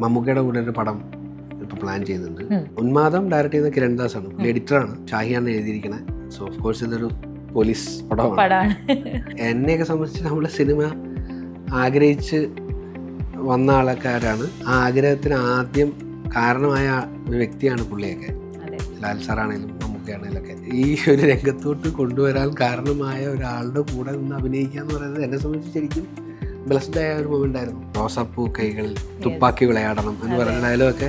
മമ്മൂക്കയുടെ കൂടെ ഒരു പടം ഇപ്പോൾ പ്ലാൻ ചെയ്യുന്നുണ്ട്. ഉന്മാദം ഡയറക്റ്റ് ചെയ്യുന്ന കിരൺദാസാണ്, എഡിറ്ററാണ്, ഷാഹിയാണ് എഴുതിയിരിക്കണേ. സോ ഓഫ് കോഴ്സ് ഇതൊരു പോലീസ് പടമാണ്. എന്നെയൊക്കെ സംബന്ധിച്ച് നമ്മൾ സിനിമ ആഗ്രഹിച്ച് വന്ന ആൾക്കാരാണ്. ആ ആഗ്രഹത്തിന് ആദ്യം കാരണമായ ഒരു വ്യക്തിയാണ് പുള്ളിയൊക്കെ. ലാൽ സാറാണേലും മമ്മൂക്കയാണേലും ഒക്കെ ഈ ഒരു രംഗത്തോട്ട് കൊണ്ടുവരാൻ കാരണമായ ഒരാളുടെ കൂടെ നിന്ന് അഭിനയിക്കുക എന്ന് പറയുന്നത് എന്നെ സംബന്ധിച്ച് ശരിക്കും ബ്ലസ്ഡ് ആയ ഒരു മൊമെന്റ് ആയിരുന്നു. റോസാപ്പൂ കൈകൾ തുപ്പാക്കി വിളയാടണം എന്ന് പറയുന്ന ഡയലോഗൊക്കെ,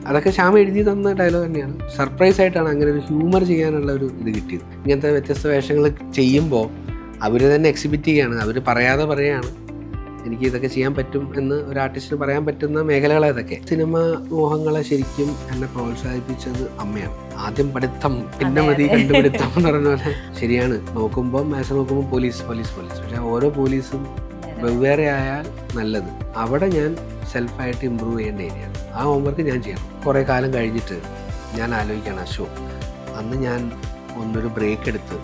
അതൊക്കെ ശ്യാം എഴുതി തന്ന ഡയലോഗ് തന്നെയാണ്. സർപ്രൈസ് ആയിട്ടാണ് അങ്ങനെ ഒരു ഹ്യൂമർ ചെയ്യാനുള്ള ഒരു ഇത് കിട്ടിയത്. ഇങ്ങനത്തെ വ്യത്യസ്ത വേഷങ്ങൾ ചെയ്യുമ്പോൾ അവർ തന്നെ എക്സിബിറ്റ് ചെയ്യുകയാണ്, അവർ പറയാതെ പറയുകയാണ് എനിക്ക് ഇതൊക്കെ ചെയ്യാൻ പറ്റും എന്ന് ഒരു ആർട്ടിസ്റ്റിന് പറയാൻ പറ്റുന്ന മേഖലകളെ ഇതൊക്കെ. സിനിമ മോഹങ്ങളെ ശരിക്കും എന്നെ പ്രോത്സാഹിപ്പിച്ചത് അമ്മയാണ്. ആദ്യം പഠിത്തം പിന്നെ മതി കണ്ടുപിടുത്തം എന്ന് പറഞ്ഞ പോലെ ശരിയാണ്. നോക്കുമ്പോൾ മാസം നോക്കുമ്പോൾ പോലീസ് പോലീസ് പോലീസ്, പക്ഷെ ഓരോ പോലീസും വെവ്വേറെ ആയാൽ നല്ലത്. അവിടെ ഞാൻ സെൽഫായിട്ട് ഇമ്പ്രൂവ് ചെയ്യേണ്ട ഏരിയയാണ്. ആ ഹോംവർക്ക് ഞാൻ ചെയ്യണം. കുറേ കാലം കഴിഞ്ഞിട്ട് ഞാൻ ആലോചിക്കുകയാണ്, അശോ അന്ന് ഞാൻ ഒന്നൊരു ബ്രേക്ക് എടുത്ത്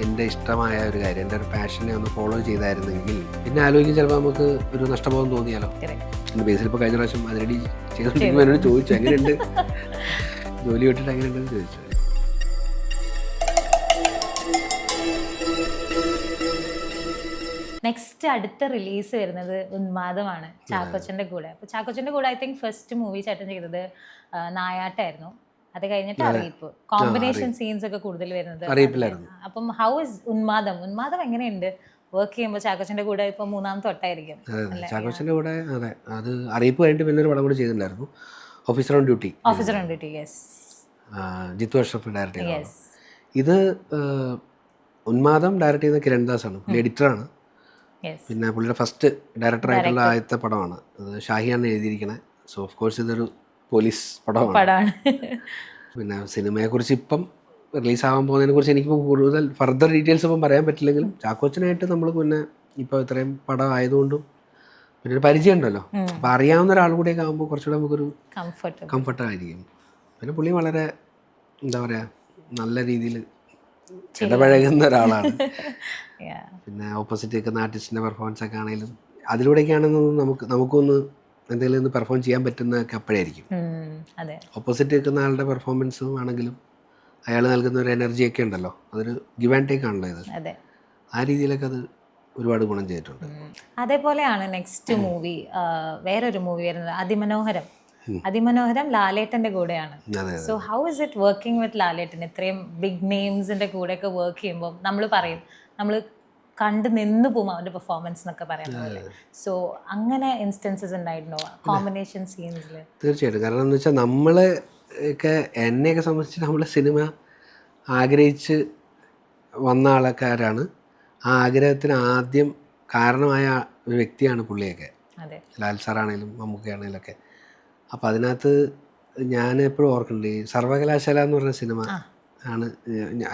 എൻ്റെ ഇഷ്ടമായ ഒരു കാര്യം, എൻ്റെ ഒരു പാഷനെ ഒന്ന് ഫോളോ ചെയ്തായിരുന്നെങ്കിൽ, പിന്നെ ആലോചിക്കും ചിലപ്പോൾ നമുക്ക് ഒരു നഷ്ടബോധം തോന്നിയാലോ. എൻ്റെ ബേസിൽ ഇപ്പോൾ കഴിഞ്ഞ പ്രാവശ്യം അതിരടി ചെയ്തുകൊണ്ടിരിക്കുമ്പോൾ എന്നോട് ചോദിച്ചു എങ്ങനെയുണ്ട് ജോലി വിട്ടിട്ട് എങ്ങനെയുണ്ടെന്ന് ചോദിച്ചു. നെക്സ്റ്റ് അടുത്ത റിലീസ് വരുന്നത് ഉന്മാദമാണ്, ചാക്കോച്ചൻ്റെ കൂടെ. അപ്പോൾ ചാക്കോച്ചൻ്റെ കൂടെ ഐ തിങ്ക് ഫസ്റ്റ് മൂവി ചേട്ടൻ ചെയ്തത് നായാട്ടായിരുന്നു. അത് കഴിഞ്ഞിട്ട് അറിയിപ്പ്, കോമ്പിനേഷൻ സീൻസ് ഒക്കെ കൂടുതൽ വരുന്നത് അറിയിപ്പിലായിരുന്നു. അപ്പം ഹൗ ഇസ് ഉന്മാദം എങ്ങനെയുണ്ട് വർക്ക് ചെയ്യുമ്പോൾ? ചാക്കോച്ചൻ്റെ കൂടെ ഇപ്പോൾ മൂന്നാമത്തെ തൊട്ടായിരിക്കും. ചാക്കോച്ചൻ്റെ കൂടെ അതെ, അത് അറിയിപ്പ് കഴിഞ്ഞിട്ട് പിന്നെ ഒരു പടം കൂടി ചെയ്തിട്ടുണ്ടായിരുന്നു, officer on duty. Yes, Jeethu Ashraf direct ചെയ്തതാണ്. ഇത് ഉന്മാദം ഡയറക്റ്റ് ചെയ്യുന്ന കിരൺദാസാണ്, എഡിറ്ററാണ്. പിന്നെ പുള്ളിയുടെ ഫസ്റ്റ് ഡയറക്ടറായിട്ടുള്ള ആദ്യത്തെ പടമാണ്. അത് ഷാഹിയാണ് എഴുതിയിരിക്കണേ. സോ ഓഫ് കോഴ്സ് ഇതൊരു പോലീസ് പടമാണ്. പിന്നെ സിനിമയെക്കുറിച്ച് ഇപ്പം റിലീസാകാൻ പോകുന്നതിനെ കുറിച്ച് എനിക്കിപ്പോൾ കൂടുതൽ ഫർദർ ഡീറ്റെയിൽസ് ഇപ്പം പറയാൻ പറ്റില്ലെങ്കിലും ചാക്കോച്ചനായിട്ട് നമ്മൾ പിന്നെ ഇപ്പോൾ ഇത്രയും പടം ആയതുകൊണ്ടും പിന്നെ ഒരു പരിചയം ഉണ്ടല്ലോ, അപ്പം അറിയാവുന്ന ഒരാൾ കൂടെയൊക്കെ ആകുമ്പോൾ കുറച്ചുകൂടെ നമുക്കൊരു കംഫർട്ടായിരിക്കും. പിന്നെ പുള്ളി വളരെ എന്താ പറയുക നല്ല രീതിയിൽ ഇടപഴകുന്ന ഒരാളാണ്. പിന്നെ ഓപ്പോസിറ്റ് നിൽക്കുന്ന ആർട്ടിസ്റ്റിൻ്റെ പെർഫോമൻസ് ഒക്കെ ആണെങ്കിലും അതിലൂടെയൊക്കെയാണെന്ന് നമുക്കൊന്ന് എന്തെങ്കിലും ഒന്ന് പെർഫോം ചെയ്യാൻ പറ്റുന്നതൊക്കെ അപ്പോഴായിരിക്കും. ഓപ്പോസിറ്റ് നിൽക്കുന്ന ആളുടെ പെർഫോമൻസും ആണെങ്കിലും അയാൾ നൽകുന്ന ഒരു എനർജിയൊക്കെ ഉണ്ടല്ലോ, അതൊരു ഗിവ് ആൻഡ് ടേക്ക് ആണല്ലോ ഇത്. ആ രീതിയിലൊക്കെ അത് ഒരുപാട് ഗുണം ചെയ്തിട്ടുണ്ട്. അതേപോലെയാണ് നെക്സ്റ്റ് മൂവി, വേറൊരു മൂവി വരുന്നത് അതിമനോഹരം ലാലേട്ടൻ്റെ കൂടെയാണ്. So how is it working with Lalettan? ഇത്രയും ബിഗ് നെയിംസിൻ്റെ കൂടെയൊക്കെ വർക്ക് ചെയ്യുമ്പോൾ നമ്മൾ പറയും, നമ്മൾ കണ്ട് നിന്ന് പോകും അവൻ്റെ പെർഫോമൻസ് എന്നൊക്കെ പറയുന്ന പോലെ. സോ അങ്ങനെ ഇൻസ്റ്റൻസസ് ഉണ്ടായിട്ടുണ്ടോ കോമ്പിനേഷൻ സീൻസിൽ? തീർച്ചയായിട്ടും. കാരണം എന്ന് വെച്ചാൽ എന്നെയൊക്കെ സംബന്ധിച്ച് നമ്മൾ സിനിമ ആഗ്രഹിച്ച് വന്ന ആൾക്കാരാണ്. ആ ആഗ്രഹത്തിന് ആദ്യം കാരണമായ ഒരു വ്യക്തിയാണ് പുള്ളിയൊക്കെ. ലാൽ സാറാണേലും മമ്മൂക്കയാണേലും ഒക്കെ. അപ്പോൾ അതിനകത്ത് ഞാൻ എപ്പോഴും ഓർക്കുന്നുണ്ട്, ഈ സർവകലാശാല എന്ന് പറഞ്ഞ സിനിമ ആണ്.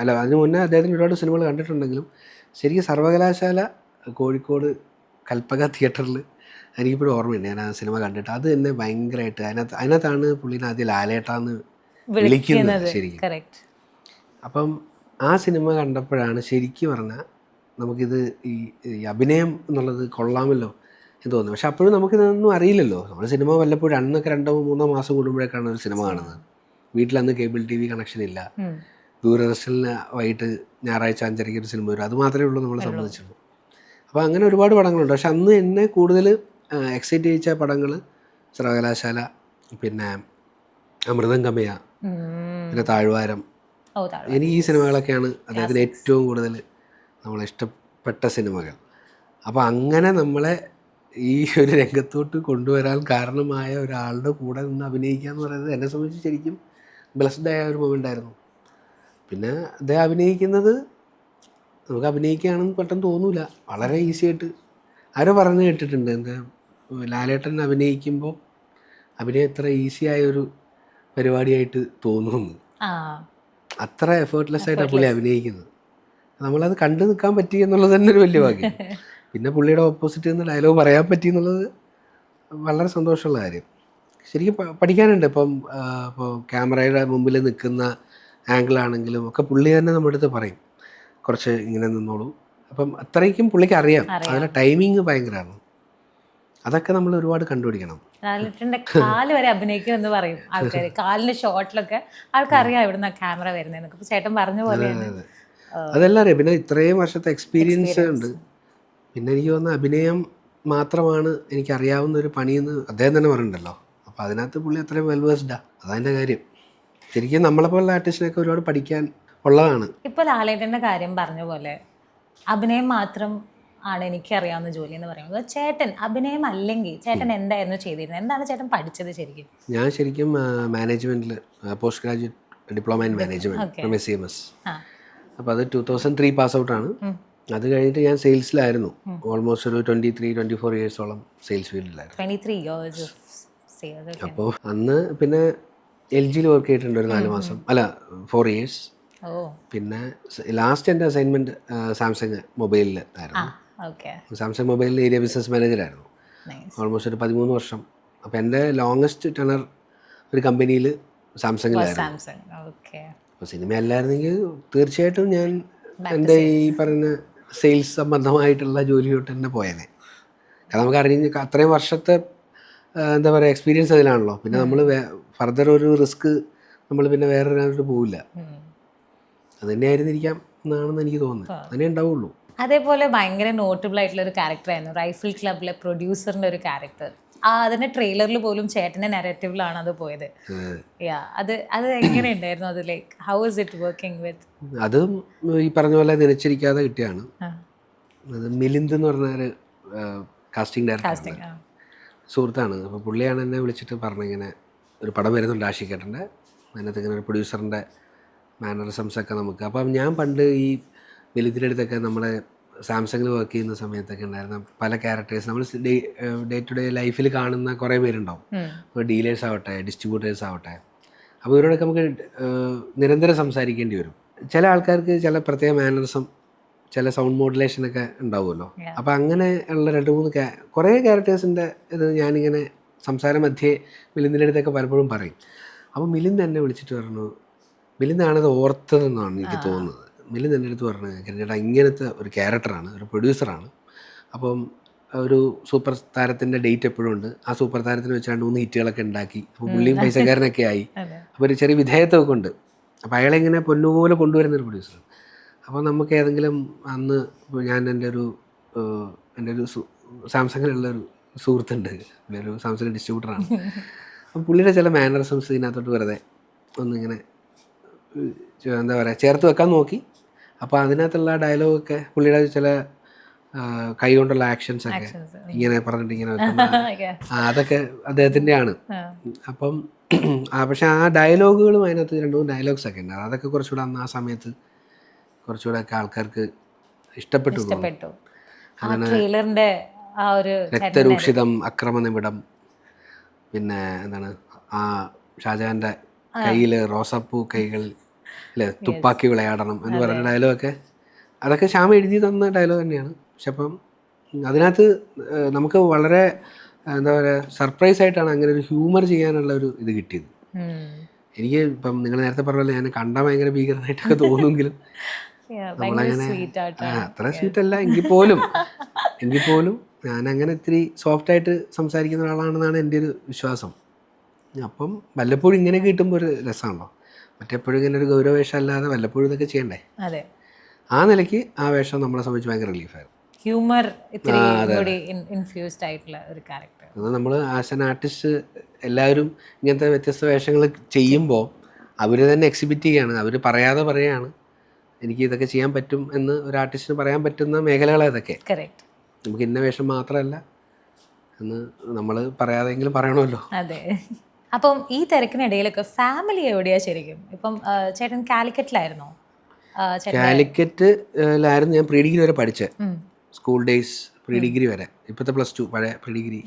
അല്ല, അതിന് മുന്നേ അദ്ദേഹത്തിന് ഒരുപാട് സിനിമകൾ കണ്ടിട്ടുണ്ടെങ്കിലും ശരിക്കും സർവകലാശാല കോഴിക്കോട് കൽപ്പക തിയേറ്ററിൽ എനിക്കിപ്പോഴും ഓർമ്മയുണ്ട്. ഞാൻ ആ സിനിമ കണ്ടിട്ട് അത് തന്നെ ഭയങ്കരമായിട്ട് അതിനകത്താണ് പുള്ളിനെ ആദ്യം ലാലേട്ടാന്ന് വിളിക്കുന്നത് ശരിക്കും. അപ്പം ആ സിനിമ കണ്ടപ്പോഴാണ് ശരിക്കും പറഞ്ഞാൽ നമുക്കിത് ഈ അഭിനയം എന്നുള്ളത് കൊള്ളാമല്ലോ എന്ന് തോന്നുന്നു. പക്ഷെ അപ്പോഴും നമുക്കിതൊന്നും അറിയില്ലല്ലോ. നമ്മൾ സിനിമ വല്ലപ്പോഴും അന്നൊക്കെ 2-3 മാസം കൂടുമ്പോഴേക്കാണ് ഒരു സിനിമ കാണുന്നത്. വീട്ടിലന്ന് കേബിൾ TV കണക്ഷൻ ഇല്ല. ദൂരദർശനിൽ വൈകിട്ട് ഞായറാഴ്ച 5:30 ഒരു സിനിമ വരും. അത് മാത്രമേ ഉള്ളൂ നമ്മളെ സംബന്ധിച്ചുള്ളൂ. അപ്പോൾ അങ്ങനെ ഒരുപാട് പടങ്ങളുണ്ട്. പക്ഷെ അന്ന് എന്നെ കൂടുതൽ എക്സൈറ്റ് ചെയ്യിച്ച പടങ്ങൾ സർവകലാശാല, പിന്നെ അമൃതം കമയ, പിന്നെ താഴ്വാരം. എനിക്ക് ഈ സിനിമകളൊക്കെയാണ് അദ്ദേഹത്തിന് ഏറ്റവും കൂടുതൽ നമ്മളിഷ്ടപ്പെട്ട സിനിമകൾ. അപ്പോൾ അങ്ങനെ നമ്മളെ ഈ ഒരു രംഗത്തോട്ട് കൊണ്ടുവരാൻ കാരണമായ ഒരാളുടെ കൂടെ നിന്ന് അഭിനയിക്കുക എന്ന് പറയുന്നത് എന്നെ സംബന്ധിച്ച് ശരിക്കും ബ്ലസ്ഡ് ആയ ഒരു മൊമെൻ്റ് ആയിരുന്നു. പിന്നെ അദ്ദേഹം അഭിനയിക്കുന്നത് നമുക്ക് അഭിനയിക്കുകയാണെന്ന് പെട്ടെന്ന് തോന്നില്ല, വളരെ ഈസി ആയിട്ട്. ആരോ പറഞ്ഞു കേട്ടിട്ടുണ്ട്, എന്താ ലാലേട്ടൻ അഭിനയിക്കുമ്പോൾ അഭിനയം എത്ര ഈസി ആയൊരു പരിപാടിയായിട്ട് തോന്നുന്നു. അത്ര എഫേർട്ട്ലെസ് ആയിട്ടാണ് പുള്ളി അഭിനയിക്കുന്നത്. നമ്മളത് കണ്ടു നിൽക്കാൻ പറ്റി എന്നുള്ളത് തന്നെ ഒരു വലിയ ഭാഗ്യം. പിന്നെ പുള്ളിയുടെ ഓപ്പോസിറ്റ് നിന്ന് ഡയലോഗ് പറയാൻ പറ്റി എന്നുള്ളത് വളരെ സന്തോഷമുള്ള കാര്യം. ശരിക്കും പഠിക്കാനുണ്ട്. ഇപ്പോൾ ക്യാമറയുടെ മുമ്പിൽ നിൽക്കുന്ന ആംഗിളാണെങ്കിലും ഒക്കെ പുള്ളി തന്നെ നമ്മുടെ അടുത്ത് പറയും, കുറച്ച് ഇങ്ങനെ നിന്നോളൂ. അപ്പം അത്രയ്ക്കും പുള്ളിക്ക് അറിയാം. അതിലെ ടൈമിങ് ഭയങ്കരമാണ്. അതൊക്കെ നമ്മൾ ഒരുപാട് കണ്ടുപിടിക്കണം. ലാലേട്ടൻ്റെ കാല് വരെ അഭിനയിക്കും എന്ന് പറയും ആൾക്കാർ. കാലിന്റെ ഷോട്ടിലൊക്കെ ആൾക്കറിയാം എവിടുന്ന ക്യാമറ വരുന്നതെന്നൊക്കെ. ഇപ്പൊ ചേട്ടൻ പറഞ്ഞ പോലെയാണ്. അതെല്ലാം അറിയാം. പിന്നെ ഇത്രയും വർഷത്തെ എക്സ്പീരിയൻസ് ഉണ്ട്. പിന്നെ എനിക്ക് തോന്നുന്ന അഭിനയം മാത്രമാണ് എനിക്കറിയാവുന്ന ഒരു പണിയെന്ന് അദ്ദേഹം തന്നെ പറഞ്ഞിട്ടുണ്ടല്ലോ. അപ്പോൾ അതിനകത്ത് പുള്ളി അത്രയും വെൽ വേഴ്സ്ഡാ. അതതിൻ്റെ കാര്യം. ശരിക്കും നമ്മളെപ്പോലുള്ള ആർട്ടിസ്റ്റിനൊക്കെ ഒരുപാട് പഠിക്കാൻ ഉള്ളതാണ്. ഇപ്പൊ ലാലേട്ടൻ്റെ കാര്യം പറഞ്ഞ പോലെ അഭിനയം മാത്രം ആണ് എനിക്കറിയാവുന്ന ജോലി എന്ന് പറയുന്നത്. ചേട്ടൻ അഭിനയം അല്ലെങ്കിൽ ചേട്ടൻ എന്തായിരുന്നു ചെയ്തിരുന്നത്? എന്താണ് ചേട്ടൻ പഠിച്ചത് ശരിക്കും? ഞാൻ ശരിക്കും മാനേജ്മെൻറ്റിൽ post graduate diploma in management from SCMS. അപ്പോൾ അത് 2003 പാസ് ഔട്ടാണ്. അത് കഴിഞ്ഞിട്ട് ഞാൻ സെയിൽസിലായിരുന്നു. ഓൾമോസ്റ്റ് ഒരു 23-24 ഇയേഴ്സോളം സെയിൽസ് ഫീൽഡിലായിരുന്നു. 23 years of sales. അപ്പോൾ അന്ന് പിന്നെ LGയിൽ വർക്ക് ചെയ്തിട്ടുണ്ട് ഒരു 4 മാസം, അല്ല 4 ഇയേഴ്സ്. പിന്നെ ലാസ്റ്റ് എൻ്റെ അസൈൻമെൻറ്റ് സാംസങ് മൊബൈലിൽ ആയിരുന്നു. സാംസങ് മൊബൈലിൽ ഏരിയ ബിസിനസ് മാനേജറായിരുന്നു ഓൾമോസ്റ്റ് ഒരു 13 വർഷം. അപ്പോൾ എൻ്റെ ലോങ്ങസ്റ്റ് ടെണർ ഒരു കമ്പനിയിൽ സാംസങ്ങിലായിരുന്നു. അപ്പോൾ സിനിമ അല്ലായിരുന്നെങ്കിൽ തീർച്ചയായിട്ടും ഞാൻ എൻ്റെ ഈ പറഞ്ഞ സെയിൽസ് സംബന്ധമായിട്ടുള്ള ജോലിയോട്ട് തന്നെ പോയേനെ. കാരണം നമുക്ക് അറിഞ്ഞ് അത്രയും വർഷത്തെ എന്താ പറയുക എക്സ്പീരിയൻസ് അതിലാണല്ലോ. പിന്നെ നമ്മൾ ഫർദർ ഒരു റിസ്ക് നമ്മൾ പിന്നെ വേറൊരാളോട്ട് പോവില്ല. അത് തന്നെയായിരുന്നിരിക്കാം എന്നാണെന്ന് എനിക്ക് തോന്നുന്നത്. അതന്നെ ഉണ്ടാവുള്ളൂ. അതേപോലെ ഭയങ്കര നോട്ടബിൾ ആയിട്ടുള്ള ഒരു ക്യാരക്ടറായിരുന്നു റൈഫിൾ ക്ലബിലെ പ്രൊഡ്യൂസറിന്റെ ഒരു ക്യാരക്ടർ. അതിന്റെ ട്രെയിലറിൽ പോലും ചേട്ടന്റെ നെറേറ്റീവിലാണ് അത് പോയത്. അത് എങ്ങനെ ഉണ്ടായിരുന്നു? അത് like how is it working വിത്ത്? അതും ഈ പറഞ്ഞ പോലെ നനച്ചിരിക്കാതെ കിട്ടിയാണ്. അത് മിലിന്ദ് എന്ന് പറഞ്ഞൊരു കാസ്റ്റിംഗ് ഡയറക്ടർ സുഹൃത്താണ്. അപ്പോൾ പുള്ളിയാണ് എന്നെ വിളിച്ചിട്ട് പറഞ്ഞിങ്ങനെ ഒരു പടം വരുന്നുണ്ട് ആഷിക്കേട്ടൻ്റെ, അതിനകത്ത് ഇങ്ങനെ ഒരു പ്രൊഡ്യൂസറിൻ്റെ മാനറിസംസ് ഒക്കെ നമുക്ക്. അപ്പം ഞാൻ പണ്ട് ഈ മിലിന്ദ്രിൻ്റെ അടുത്തൊക്കെ നമ്മളെ സാംസങ്ങിൽ വർക്ക് ചെയ്യുന്ന സമയത്തൊക്കെ ഉണ്ടായിരുന്ന പല ക്യാരക്ടേഴ്സ് നമ്മൾ ഡേ ടു ഡേ ലൈഫിൽ കാണുന്ന കുറേ പേരുണ്ടാവും. ഇപ്പോൾ ഡീലേഴ്സ് ആവട്ടെ, ഡിസ്ട്രിബ്യൂട്ടേഴ്സ് ആവട്ടെ. അപ്പോൾ ഇവരോടൊക്കെ നമുക്ക് നിരന്തരം സംസാരിക്കേണ്ടി വരും. ചില ആൾക്കാർക്ക് ചില പ്രത്യേക മാനറിസം, ചില സൗണ്ട് മോഡുലേഷനൊക്കെ ഉണ്ടാവുമല്ലോ. അപ്പോൾ അങ്ങനെ ഉള്ള 2-3 കുറേ ക്യാരക്ടേഴ്സിൻ്റെ ഇത് ഞാനിങ്ങനെ സംസാര മധ്യേ മിലിന്ദിൻ്റെ അടുത്തൊക്കെ പലപ്പോഴും പറയും. അപ്പോൾ മിലിന്ദ് എന്നെ വിളിച്ചിട്ട് പറഞ്ഞു, മിലിന്ദാണത് ഓർത്തതെന്നാണ് എനിക്ക് തോന്നുന്നത്. മിലിന്ദ് എൻ്റെ അടുത്ത് പറഞ്ഞു, ചേട്ടാ ഇങ്ങനത്തെ ഒരു ക്യാരക്ടറാണ്, ഒരു പ്രൊഡ്യൂസറാണ്. അപ്പം ഒരു സൂപ്പർ താരത്തിൻ്റെ ഡേറ്റ് എപ്പോഴും ഉണ്ട്. ആ സൂപ്പർ താരത്തിന് വെച്ച് 2-3 ഹിറ്റുകളൊക്കെ ഉണ്ടാക്കി. അപ്പോൾ പുള്ളിയും പൈസക്കാരനൊക്കെ ആയി. അപ്പോൾ ഒരു ചെറിയ വിധേയത്വമൊക്കെ ഉണ്ട്. അപ്പോൾ അയാളെ ഇങ്ങനെ പൊന്നുപോലെ കൊണ്ടുവരുന്നൊരു പ്രൊഡ്യൂസർ. അപ്പോൾ നമുക്ക് ഏതെങ്കിലും അന്ന് ഞാൻ എൻ്റെ ഒരു സാംസങ്ങിലുള്ളൊരു സുഹൃത്തുണ്ട്, പുള്ളി ഒരു സാംസങ് ഡിസ്ട്രിബ്യൂട്ടറാണ്. അപ്പം പുള്ളിയുടെ ചില മാനറിസംസ് ഇതിനകത്തോട്ട് വെറുതെ ഒന്നിങ്ങനെ എന്താ പറയുക ചേർത്ത് വെക്കാൻ നോക്കി. അപ്പോൾ അതിനകത്തുള്ള ഡയലോഗൊക്കെ പുള്ളിയുടെ ചില കൈ കൊണ്ടുള്ള ആക്ഷൻസൊക്കെ ഇങ്ങനെ പറഞ്ഞിട്ട് ഇങ്ങനെ വെക്കുന്ന അതൊക്കെ അദ്ദേഹത്തിൻ്റെയാണ്. അപ്പം പക്ഷേ ആ ഡയലോഗുകളും അതിനകത്ത് 2-3 ഡയലോഗ്സൊക്കെ ഉണ്ട്. അതൊക്കെ കുറച്ചുകൂടെ അന്ന് ആ സമയത്ത് കുറച്ചുകൂടെ ഒക്കെ ആൾക്കാർക്ക് ഇഷ്ടപ്പെട്ടു. രക്തരൂക്ഷിതം, അക്രമനിമിടം, പിന്നെ എന്താണ് ആ ഷാജഹാൻ്റെ കയ്യിൽ റോസാപ്പൂ കൈകളിൽ അല്ലേ തുപ്പാക്കി വിളയാടണം എന്ന് പറയുന്ന ഡയലോഗൊക്കെ അതൊക്കെ ശ്യാം എഴുതി തന്ന ഡയലോഗ് തന്നെയാണ്. പക്ഷെ അപ്പം അതിനകത്ത് നമുക്ക് വളരെ എന്താ പറയുക സർപ്രൈസ് ആയിട്ടാണ് അങ്ങനെ ഒരു ഹ്യൂമർ ചെയ്യാനുള്ള ഒരു ഇത് കിട്ടിയത്. എനിക്ക് ഇപ്പം നിങ്ങൾ നേരത്തെ പറഞ്ഞല്ലോ ഞാൻ കണ്ടാൽ ഭയങ്കര ഭീകരനായിട്ടൊക്കെ തോന്നുമെങ്കിലും നമ്മളങ്ങനെ അത്ര സ്വീറ്റ് അല്ല എങ്കിൽ പോലും ഞാനങ്ങനെ ഇത്തിരി സോഫ്റ്റായിട്ട് സംസാരിക്കുന്ന ഒരാളാണെന്നാണ് എൻ്റെ ഒരു വിശ്വാസം. അപ്പം വല്ലപ്പോഴും ഇങ്ങനെ കിട്ടുമ്പോൾ ഒരു രസമാണല്ലോ. മറ്റെപ്പോഴും ഇങ്ങനെ ഒരു ഗൗരവവേഷം അല്ലാതെ വല്ലപ്പോഴും ഇതൊക്കെ ചെയ്യണ്ടേ. ആ നിലയ്ക്ക് ആ വേഷം നമ്മളെ സംബന്ധിച്ച് ഭയങ്കര റിലീഫായിരുന്നു. ഹ്യൂമർ ഇൻഫ്യൂസ്ഡ് ആയിട്ടുള്ള ഒരു ക്യാരക്ടർ. അത് നമ്മൾ ആസ് ആൻ ആർട്ടിസ്റ്റ് എല്ലാവരും ഇങ്ങനത്തെ വ്യത്യസ്ത വേഷങ്ങൾ ചെയ്യുമ്പോൾ അവർ തന്നെ എക്സിബിറ്റ് ചെയ്യുകയാണ്, അവർ പറയാതെ പറയുകയാണ് എനിക്ക് ഇതൊക്കെ ചെയ്യാൻ പറ്റും എന്ന് ഒരു ആർട്ടിസ്റ്റിന് പറയാൻ പറ്റുന്ന മേഖലകളാണ് ഇതൊക്കെ. നമുക്ക് ഇന്ന വേഷം മാത്രമല്ല എന്ന് നമ്മൾ പറയാതെങ്കിലും പറയണമല്ലോ. അതെ. അപ്പം ഈ തിരക്കിനിടയിലൊക്കെ ഫാമിലി എവിടെയാ ശരിക്കും? ഇപ്പം ചേട്ടൻ കാലിക്കറ്റിലായിരുന്നോ? കാലിക്കറ്റിലായിരുന്നു ഞാൻ പ്രീ ഡിഗ്രി വരെ പഠിച്ചത്. സ്കൂൾ ഡേയ്സ് പ്രീ ഡിഗ്രി വരെ. ഇപ്പോഴത്തെ +2 പഴയ പ്രീ ഡിഗ്രി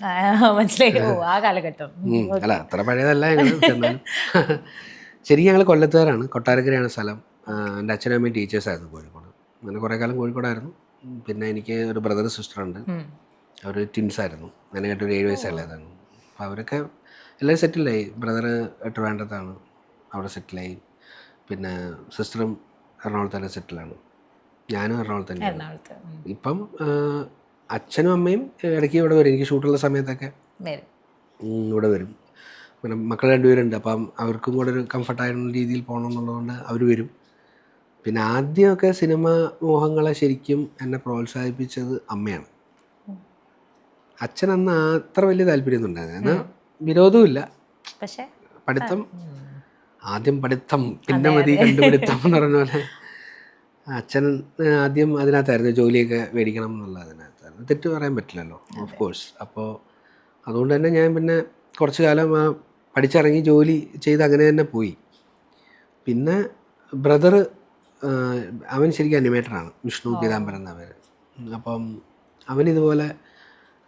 മനസ്സിലായോ? ആ കാലഘട്ടം അല്ല അത്ര പഴയതല്ല ഞങ്ങൾ. എന്നാലും ശരിക്കും ഞങ്ങൾ കൊല്ലത്തുകാരാണ്, കൊട്ടാരക്കരയാണ് സ്ഥലം. എൻ്റെ അച്ഛനും അമ്മയും ടീച്ചേഴ്സായിരുന്നു കോഴിക്കോട്. അങ്ങനെ കുറേ കാലം കോഴിക്കോടായിരുന്നു. പിന്നെ എനിക്ക് ഒരു ബ്രദർ സിസ്റ്ററുണ്ട്, അവർ ട്വിൻസായിരുന്നു. അതിനായിട്ട് ഒരു 7 വയസ്സുള്ളതാണ്. അപ്പോൾ അവരൊക്കെ എല്ലാവരും സെറ്റിലായി. ബ്രദർ ട്രിവാൻഡ്രത്താണ്, അവിടെ സെറ്റിലായി. പിന്നെ സിസ്റ്ററും എറണാകുളത്ത് തന്നെ സെറ്റിലാണ്. ഞാനും എറണാകുളത്ത് തന്നെയാണ്. ഇപ്പം അച്ഛനും അമ്മയും ഇടയ്ക്ക് ഇവിടെ വരും. എനിക്ക് ഷൂട്ടുള്ള സമയത്തൊക്കെ വരും. ഇവിടെ വരും. പിന്നെ മക്കൾ 2 പേരുണ്ട്. അപ്പം അവർക്കും കൂടെ ഒരു കംഫർട്ടായിരുന്ന രീതിയിൽ പോകണം എന്നുള്ളതുകൊണ്ട് അവർ വരും. പിന്നെ ആദ്യമൊക്കെ സിനിമ മോഹങ്ങളെ ശരിക്കും എന്നെ പ്രോത്സാഹിപ്പിച്ചത് അമ്മയാണ്. അച്ഛൻ അന്ന് അത്ര വലിയ താല്പര്യമൊന്നും ഉണ്ടായിരുന്നു. എന്നാൽ വിരോധവുമില്ല. പക്ഷേ പഠിത്തം ആദ്യം പഠിത്തം പിന്നെ മതി കണ്ടുപിടുത്തം എന്ന് പറഞ്ഞ പോലെ അച്ഛൻ ആദ്യം അതിനകത്തായിരുന്നു ജോലിയൊക്കെ മേടിക്കണം എന്നുള്ള അതിനകത്തായിരുന്നു. തെറ്റ് പറയാൻ പറ്റില്ലല്ലോ, ഓഫ് കോഴ്സ്. അപ്പോൾ അതുകൊണ്ട് തന്നെ ഞാൻ പിന്നെ കുറച്ച് കാലം പഠിച്ചിറങ്ങി ജോലി ചെയ്ത് അങ്ങനെ തന്നെ പോയി. പിന്നെ ബ്രദർ അവൻ ശരിക്കും അനിമേറ്ററാണ്, വിഷ്ണു പീതാംബരൻ എന്ന പേര്. അപ്പം അവനിതുപോലെ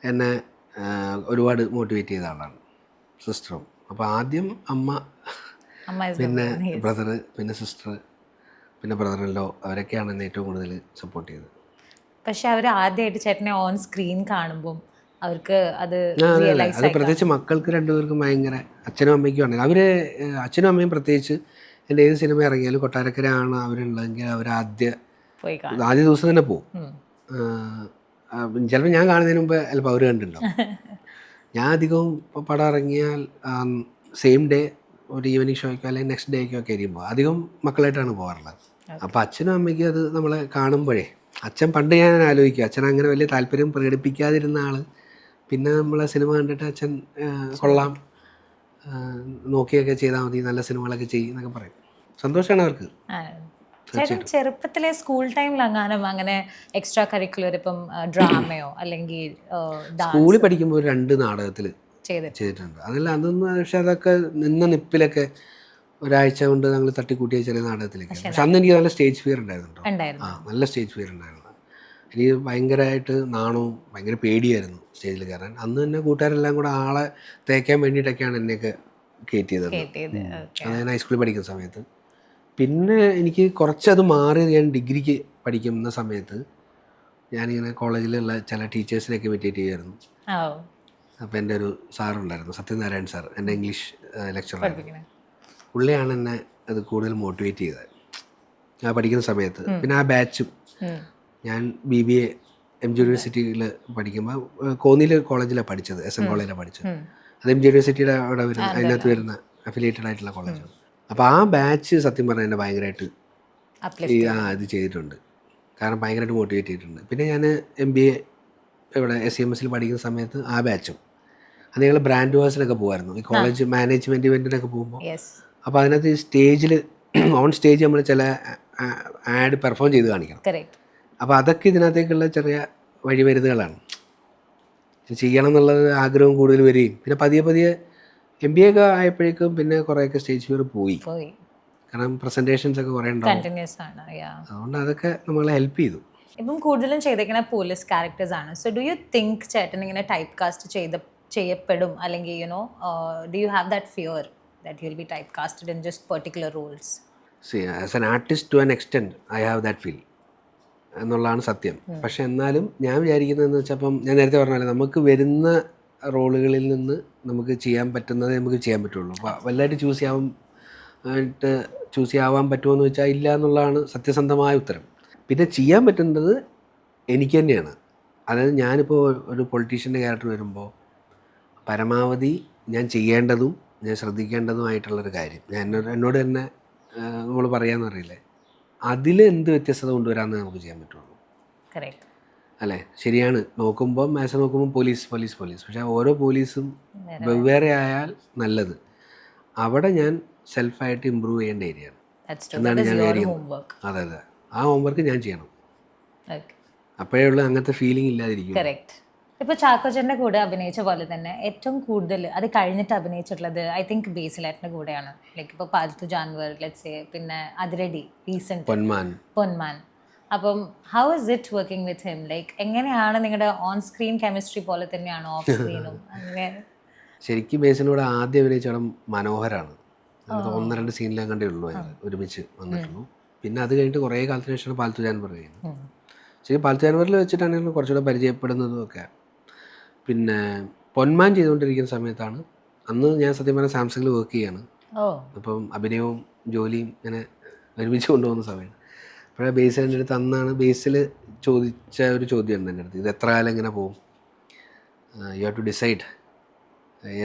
എന്നെ ഒരുപാട് മോട്ടിവേറ്റ് ചെയ്ത ആളാണ്, സിസ്റ്ററും. അപ്പോൾ ആദ്യം അമ്മ, പിന്നെ ബ്രദർ, പിന്നെ സിസ്റ്റർ, പിന്നെ ബ്രദറിലോ, അവരൊക്കെയാണ് എന്നെ ഏറ്റവും കൂടുതൽ സപ്പോർട്ട് ചെയ്തത്. പക്ഷെ അവർ ആദ്യമായിട്ട് ചേട്ടനെ ഓൺ സ്ക്രീൻ കാണുമ്പോൾ അവർക്ക് അത് അത് പ്രത്യേകിച്ച് മക്കൾക്ക് 2 പേർക്കും ഭയങ്കര, അച്ഛനും അമ്മയ്ക്കും ആണ്. അവർ അച്ഛനും അമ്മയും പ്രത്യേകിച്ച് എൻ്റെ ഏത് സിനിമ ഇറങ്ങിയാലും കൊട്ടാരക്കരയാണ് അവരുള്ളതെങ്കിൽ അവർ ആദ്യ ദിവസം തന്നെ പോകും. ചിലപ്പോൾ ഞാൻ കാണുന്നതിന് മുമ്പ് ചിലപ്പോൾ അവർ കണ്ടിട്ടുണ്ടാവും. ഞാൻ അധികവും പടം ഇറങ്ങിയാൽ സെയിം ഡേ ഒരു ഈവനിങ് ഷോയ്ക്കോ അല്ലെങ്കിൽ നെക്സ്റ്റ് ഡേക്കോ ഒക്കെ ആയിരിക്കുമ്പോൾ അധികം മക്കളായിട്ടാണ് പോകാറുള്ളത്. അപ്പോൾ അച്ഛനും അമ്മയ്ക്കും അത് നമ്മളെ കാണുമ്പോഴേ, അച്ഛൻ പണ്ട് ഞാൻ ആലോചിക്കും, അച്ഛൻ അങ്ങനെ വലിയ താല്പര്യം പ്രകടിപ്പിക്കാതിരുന്ന ആൾ പിന്നെ നമ്മളെ സിനിമ കണ്ടിട്ട് അച്ഛൻ കൊള്ളാം, നോക്കിയൊക്കെ ചെയ്താൽ മതി, നല്ല സിനിമകളൊക്കെ ചെയ്യും എന്നൊക്കെ പറയും. സന്തോഷമാണ് അവർക്ക്. ചേട്ടൻ ചെറുപ്പത്തിലെ സ്കൂൾ ടൈമിൽ അങ്ങനെ എക്സ്ട്രാ കരിക്കുലർ, ഇപ്പം ഡ്രാമയോ അല്ലെങ്കിൽ സ്കൂളിൽ പഠിക്കുമ്പോൾ 2 നാടകത്തിൽ ചെയ്തിട്ടുണ്ട്. അതൊന്നും, പക്ഷെ അതൊക്കെ നിന്ന നിപ്പിലൊക്കെ ഒരാഴ്ച കൊണ്ട് ഞങ്ങൾ തട്ടിക്കൂട്ടിയ ചെറിയ നാടകത്തിലേക്ക്. പക്ഷെ അന്ന് എനിക്ക് നല്ല സ്റ്റേജ് ഫിയർ ഉണ്ടായിരുന്നു. നല്ല സ്റ്റേജ് ഫിയർ ഉണ്ടായിരുന്നു. എനിക്ക് ഭയങ്കരമായിട്ട് നാണവും ഭയങ്കര പേടിയായിരുന്നു സ്റ്റേജിൽ കയറാൻ. അന്ന് തന്നെ കൂട്ടുകാരെല്ലാം കൂടെ ആളെ തേക്കാൻ വേണ്ടിയിട്ടൊക്കെയാണ് എന്നെയൊക്കെ കയറ്റിയത്. അത് ഞാൻ ഹൈസ്കൂളിൽ പഠിക്കുന്ന സമയത്ത്. പിന്നെ എനിക്ക് കുറച്ചത് മാറി ഞാൻ ഡിഗ്രിക്ക് പഠിക്കുന്ന സമയത്ത് ഞാനിങ്ങനെ കോളേജിലുള്ള ചില ടീച്ചേഴ്സിനെയൊക്കെ ഇമിറ്റേറ്റ് ചെയ്യുമായിരുന്നു. അപ്പോൾ എൻ്റെ ഒരു സാറുണ്ടായിരുന്നു, സത്യനാരായൺ സാർ, എൻ്റെ ഇംഗ്ലീഷ് ലെക്ചറായിരുന്നു. പുള്ളിയാണ് എന്നെ അത് കൂടുതൽ മോട്ടിവേറ്റ് ചെയ്തത് ഞാൻ പഠിക്കുന്ന സമയത്ത്. പിന്നെ ആ ബാച്ചും, ഞാൻ BBA MG യൂണിവേഴ്സിറ്റിയിൽ പഠിക്കുമ്പോൾ കോന്നിയിൽ കോളേജിലാണ് പഠിച്ചത്, SM കോളേജിലാണ് പഠിച്ചത്. അത് MG യൂണിവേഴ്സിറ്റിയുടെ അവിടെ വരുന്ന, അതിനകത്ത് വരുന്ന അഫിലിയേറ്റഡ് ആയിട്ടുള്ള കോളേജാണ്. അപ്പോൾ ആ ബാച്ച് സത്യം പറഞ്ഞാൽ എന്നെ ഭയങ്കരമായിട്ട് ഇത് ചെയ്തിട്ടുണ്ട്. കാരണം ഭയങ്കരമായിട്ട് മോട്ടിവേറ്റ് ചെയ്തിട്ടുണ്ട്. പിന്നെ ഞാൻ MBA ഇവിടെ SEMS പഠിക്കുന്ന സമയത്ത് ആ ബാച്ചും, അത് ഞങ്ങൾ ബ്രാൻഡ് വാസിനൊക്കെ പോകുമായിരുന്നു, ഈ കോളേജ് മാനേജ്മെൻറ്റ് ഇവൻറ്റിനൊക്കെ പോകുമ്പോൾ. അപ്പോൾ അതിനകത്ത് സ്റ്റേജിൽ ഓൺ സ്റ്റേജ് നമ്മൾ ചില ആഡ് പെർഫോം ചെയ്ത് കാണിക്കണം. അപ്പോൾ അതൊക്കെ ഇതിനകത്തേക്കുള്ള ചെറിയ വഴിമരുന്നുകളാണ്. ചെയ്യണം എന്നുള്ളത് ആഗ്രഹം കൂടുതൽ വരികയും പിന്നെ പതിയെ MBA ഒക്കെ ആയപ്പോഴേക്കും പിന്നെ കുറേയൊക്കെ സ്റ്റേജ് ഫിയർ പോയി. കാരണം പ്രസൻറ്റേഷൻസ് ഒക്കെ കുറേ ഉണ്ടാവും. അതുകൊണ്ട് അതൊക്കെ നമ്മളെ ഹെൽപ്പ് ചെയ്തു. ഇപ്പം കൂടുതലും ചെയ്തേക്കുന്ന പോലീസ് ക്യാരക്ടേഴ്സ് ആണ്. സോ ഡു യു തിങ്ക് ചേട്ടൻ ഇങ്ങനെ ടൈപ്പ് കാസ്റ്റ് ചെയ്യപ്പെടും, അല്ലെങ്കിൽ do you have that fear that you'll be typecasted in just particular roles? See, as an artist to an extent I have that feel എന്നുള്ളതാണ് സത്യം. പക്ഷെ എന്നാലും ഞാൻ വിചാരിക്കുന്നതെന്ന് വെച്ചാൽ, അപ്പം ഞാൻ നേരത്തെ പറഞ്ഞാൽ നമുക്ക് വരുന്ന റോളുകളിൽ നിന്ന് നമുക്ക് ചെയ്യാൻ പറ്റുന്നതേ നമുക്ക് ചെയ്യാൻ പറ്റുള്ളൂ. അപ്പോൾ വലുതായിട്ട് ചൂസ് ചെയ്യാൻ പറ്റുമോ വെച്ചാൽ ഇല്ല എന്നുള്ളതാണ് സത്യസന്ധമായ ഉത്തരം. പിന്നെ ചെയ്യാൻ പറ്റുന്നത് എനിക്ക് തന്നെയാണ്. അതായത് ഞാനിപ്പോൾ ഒരു പൊളിറ്റീഷ്യൻ്റെ ക്യാരക്ടർ വരുമ്പോൾ പരമാവധി ഞാൻ ചെയ്യേണ്ടതും ഞാൻ ശ്രദ്ധിക്കേണ്ടതുമായിട്ടുള്ളൊരു കാര്യം എന്നോട് തന്നെ നമ്മൾ പറയാമെന്ന് അറിയില്ലേ, അതിൽ എന്ത് വ്യത്യസ്തത കൊണ്ടുവരാമെന്ന് നമുക്ക് ചെയ്യാൻ പറ്റുള്ളൂ. അല്ലേ? ശരിയാണ്. നോക്കുമ്പോൾ പോലീസ്. പക്ഷേ ഓരോ പോലീസും വെവ്വേറെ ആയാൽ നല്ലത്. അവിടെ ഞാൻ സെൽഫായിട്ട് ഇമ്പ്രൂവ് ചെയ്യേണ്ട ഏരിയയാണ് എന്നാണ് ഞാൻ വിചാരിക്കുന്നത്. അതെ, ആ ഹോംവർക്ക് ഞാൻ ചെയ്യണം. അപ്പോഴേ ഉള്ളൂ അങ്ങനത്തെ ഫീലിംഗ് ഇല്ലാതിരിക്കും. ഇപ്പോൾ ചാക്കോച്ചൻ്റെ കൂടെ അഭിനയിച്ച പോലെ തന്നെ ഏറ്റവും കൂടുതൽ അത് കഴിഞ്ഞിട്ട് അഭിനയിച്ചിട്ടുള്ളത് ഐ തിങ്ക് ബേസിലേട്ടൻ്റെ കൂടെയാണ്. ലൈക്ക് ഇപ്പോൾ പാൽത്തു ജാൻവർ, ലെറ്റ്സ് സേ, പിന്നെ അതിരടി, റീസെന്റ് പൊന്മാൻ. അപ്പം how is it working with him? Like എങ്ങനെയാണ് നിങ്ങളുടെ ഓൺ സ്ക്രീൻ കെമിസ്ട്രി പോലെ തന്നെയാണോ ഓഫ് സ്ക്രീനും? ശരിക്കും ബേസിനോട് ആദ്യം അഭിനയിച്ച മനോഹരാണ്. 1-2 സീനിലും കണ്ടേ ഉള്ളൂ ഒരുമിച്ച് വന്നിട്ടുള്ളൂ. പിന്നെ അത് കഴിഞ്ഞിട്ട് കുറേ കാലത്തിന് ശേഷമാണ് പാൽത്തു ജാൻവർ ചെയ്യുന്നത്. ശരി, പാൽത്തു ജാൻവറിൽ വെച്ചിട്ടാണെങ്കിൽ കുറച്ചുകൂടെ പരിചയപ്പെടുന്നതും ഒക്കെ. പിന്നെ പൊന്മാൻ ചെയ്തുകൊണ്ടിരിക്കുന്ന സമയത്താണ്, അന്ന് ഞാൻ സത്യം പറഞ്ഞാൽ സാംസങ്ങിൽ വർക്ക് ചെയ്യാണ്. അപ്പം അഭിനയവും ജോലിയും ഇങ്ങനെ ഒരുമിച്ച് കൊണ്ടുപോകുന്ന സമയമാണ്. അപ്പോഴാണ് ബേസിൽ എൻ്റെ അടുത്ത് അന്നാണ് ബേസിൽ ചോദിച്ച ഒരു ചോദ്യമുണ്ട് എൻ്റെ അടുത്ത്, ഇത് എത്ര കാലം ഇങ്ങനെ പോകും, യു ഹാവ് ടു ഡിസൈഡ്,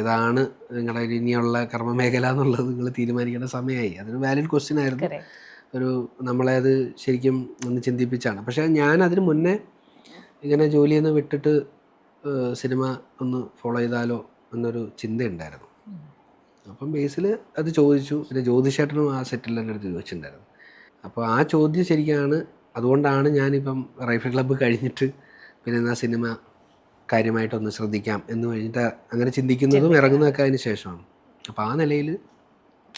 ഏതാണ് നിങ്ങളുടെ ഇനിയുള്ള കർമ്മമേഖല എന്നുള്ളത് നിങ്ങൾ തീരുമാനിക്കേണ്ട സമയമായി. അതൊരു വാലിഡ് ക്വസ്റ്റ്യൻ ആയിരുന്നു. ഒരു നമ്മളെ അത് ശരിക്കും ഒന്ന് ചിന്തിപ്പിച്ചാണ്. പക്ഷേ ഞാൻ അതിന് മുന്നേ ഇങ്ങനെ ജോലിയിൽ നിന്ന് വിട്ടിട്ട് സിനിമ ഒന്ന് ഫോളോ ചെയ്താലോ എന്നൊരു ചിന്തയുണ്ടായിരുന്നു. അപ്പം ബേസിൽ അത് ചോദിച്ചു. പിന്നെ ജ്യോതിഷേട്ടനും ആ സെറ്റിൽ എൻ്റെ അടുത്ത് ചോദിച്ചിട്ടുണ്ടായിരുന്നു. അപ്പോൾ ആ ചോദ്യം ശരിക്കാണ്, അതുകൊണ്ടാണ് ഞാനിപ്പം റൈഫിൾ ക്ലബ്ബ് കഴിഞ്ഞിട്ട് പിന്നെ എന്നാ സിനിമ കാര്യമായിട്ടൊന്ന് ശ്രദ്ധിക്കാം എന്ന് കഴിഞ്ഞിട്ട് അങ്ങനെ ചിന്തിക്കുന്നതും ഇറങ്ങുന്നതൊക്കെ അതിന് ശേഷമാണ്. അപ്പോൾ ആ നിലയിൽ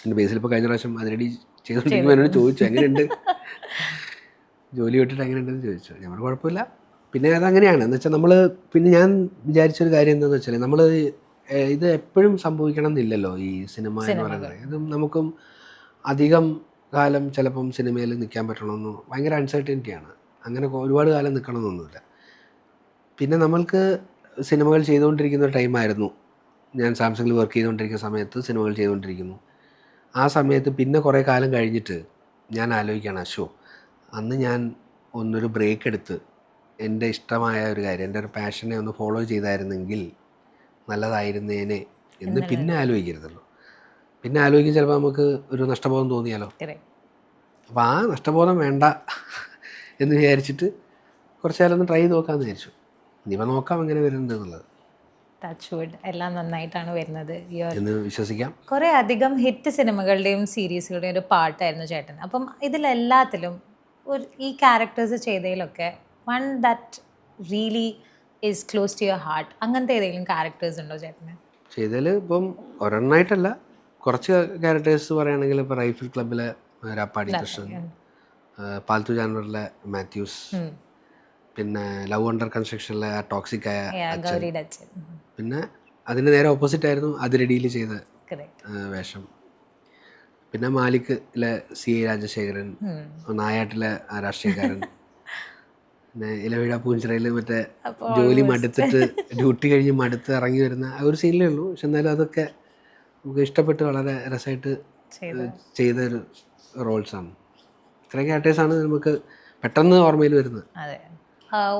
എൻ്റെ ബേസിൽ ഇപ്പോൾ കഴിഞ്ഞ പ്രാവശ്യം അതിരടി ചെയ്തുകൊണ്ടിരിക്കുമ്പോൾ എന്നോട് ചോദിച്ചു എങ്ങനെയുണ്ട്, ജോലി വിട്ടിട്ട് എങ്ങനെയുണ്ടെന്ന് ചോദിച്ചു. ഞമ്മൾ കുഴപ്പമില്ല. പിന്നെ അതങ്ങനെയാണ് എന്ന് വെച്ചാൽ നമ്മൾ പിന്നെ ഞാൻ വിചാരിച്ചൊരു കാര്യം എന്താണെന്ന് വെച്ചാൽ നമ്മൾ ഇത് എപ്പോഴും സംഭവിക്കണം എന്നില്ലല്ലോ ഈ സിനിമ എന്ന് പറയുന്നത്. ഇത് നമുക്കും അധികം കാലം ചിലപ്പം സിനിമയിൽ നിൽക്കാൻ പറ്റണമെന്നോ ഭയങ്കര അൺസർട്ടനിറ്റിയാണ്. അങ്ങനെ ഒരുപാട് കാലം നിൽക്കണമെന്നൊന്നുമില്ല. പിന്നെ നമ്മൾക്ക് സിനിമകൾ ചെയ്തുകൊണ്ടിരിക്കുന്ന ഒരു ടൈമായിരുന്നു. ഞാൻ സാംസങ്ങിൽ വർക്ക് ചെയ്തുകൊണ്ടിരിക്കുന്ന സമയത്ത് സിനിമകൾ ചെയ്തുകൊണ്ടിരിക്കുന്നു. ആ സമയത്ത് പിന്നെ കുറേ കാലം കഴിഞ്ഞിട്ട് ഞാൻ ആലോചിക്കുകയാണ്, അന്ന് ഞാൻ ഒന്നൊരു ബ്രേക്ക് എടുത്ത് എൻ്റെ ഇഷ്ടമായ ഒരു കാര്യം, എൻ്റെ ഒരു പാഷനെ ഒന്ന് ഫോളോ ചെയ്തായിരുന്നെങ്കിൽ നല്ലതായിരുന്നേനെ എന്ന് പിന്നെ ആലോചിക്കരുതല്ലോ. പിന്നെ ആലോചിക്കും ചിലപ്പോൾ നമുക്ക് ഒരു നഷ്ടബോധം തോന്നിയാലോ. അപ്പോൾ ആ നഷ്ടബോധം വേണ്ട എന്ന് വിചാരിച്ചിട്ട് കുറച്ച് കാലം ഒന്ന് ട്രൈ ചെയ്ത് നോക്കാമെന്ന് വിചാരിച്ചു. ഇനിയിപ്പോൾ നോക്കാം എങ്ങനെ വരുന്നുണ്ട് എന്നുള്ളത്. എല്ലാം നന്നായിട്ടാണ് വരുന്നത് എന്ന് വിശ്വസിക്കാം. കുറേ അധികം ഹിറ്റ് സിനിമകളുടെയും സീരീസുകളുടെയും ഒരു പാർട്ടായിരുന്നു ചേട്ടൻ. അപ്പം ഇതിലെല്ലാത്തിലും ഈ ക്യാരക്ടേഴ്സ് ചെയ്തതിലൊക്കെ one that really is close to your heart, അങ്ങനത്തെ ഏതെങ്കിലും ക്യാരക്ടേഴ്സ് ഉണ്ടോ ചേട്ടന്? ചെയ്തതിൽ ഇപ്പം ഒരെണ്ണമായിട്ടല്ല, കുറച്ച് ക്യാരക്ടേഴ്സ് പറയുകയാണെങ്കിൽ ഇപ്പോൾ റൈഫിൾ ക്ലബ്ബിലെ രാപ്പാടി കൃഷ്ണൻ, പാൽത്തു ജാനറിലെ മാത്യൂസ്, പിന്നെ ലവ് അണ്ടർ കൺസ്ട്രക്ഷനിലെ ആ ടോക്സിക് ആയ അച്ഛൻ, പിന്നെ അതിൻ്റെ നേരെ ഓപ്പോസിറ്റ് ആയിരുന്നു അതിരടിയിൽ ചെയ്ത വേഷം. പിന്നെ മാലിക്കിലെ CI രാജശേഖരൻ, നായാട്ടിലെ രാഷ്ട്രീയക്കാരൻ, പിന്നെ ഇലവിഴ പൂഞ്ചിറയിൽ മറ്റേ ജോലി മടുത്തിട്ട് ഡ്യൂട്ടി കഴിഞ്ഞ് മടുത്ത് ഇറങ്ങി വരുന്ന ആ ഒരു സീനിലേ ഉള്ളൂ. പക്ഷെ എന്നാലും അതൊക്കെ നമുക്ക് ഇഷ്ടപ്പെട്ട് വളരെ രസമായിട്ട് ചെയ്ത ഒരു റോൾസാണ്. ഇത്രയും ക്യാരക്ടേഴ്സാണ് നമുക്ക് പെട്ടെന്ന് ഓർമ്മയിൽ വരുന്നത്.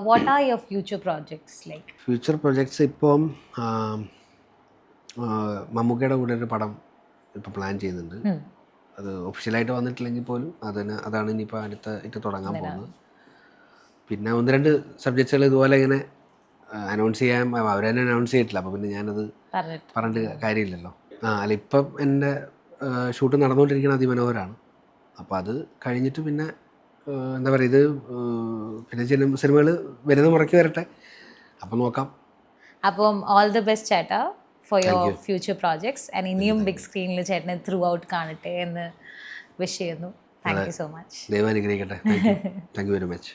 What are your future projects like? Future projects ഇപ്പം മമ്മൂക്കയുടെ കൂടെ ഒരു പടം ഇപ്പോൾ പ്ലാൻ ചെയ്യുന്നുണ്ട്. അത് ഒഫീഷ്യലായിട്ട് വന്നിട്ടില്ലെങ്കിൽ പോലും അതാണ് ഇനിയിപ്പോൾ അടുത്ത് തുടങ്ങാൻ പോകുന്നത്. പിന്നെ 1-2 സബ്ജക്ട്സുകൾ ഇതുപോലെ ഇങ്ങനെ അനൗൺസ് ചെയ്യാൻ അവരെന്നെ അനൗൺസ് ചെയ്തിട്ടില്ല. അപ്പോൾ പിന്നെ ഞാനത് പറഞ്ഞിട്ട് കാര്യമില്ലല്ലോ. അല്ല, ഇപ്പം എൻ്റെ ഷൂട്ട് നടന്നുകൊണ്ടിരിക്കുന്ന അതിമനോഹരാണ്. അപ്പോൾ അത് കഴിഞ്ഞിട്ട് പിന്നെ എന്താ പറയുക, ഇത് പിന്നെ സിനിമകൾ വരുന്ന മുറയ്ക്ക് വരട്ടെ, അപ്പം നോക്കാം. അപ്പം ഓൾ ദി ബെസ്റ്റ് ചേട്ടാ for your future projects. And ഇനിയും ബിഗ് സ്ക്രീനിൽ ചേട്ടനെ ത്രൂ ഔട്ട് കാണട്ടെ എന്ന് വിഷ് ചെയ്യുന്നു. Thank you so much. ദൈവം അനുഗ്രഹിക്കട്ടെ. Thank you very much.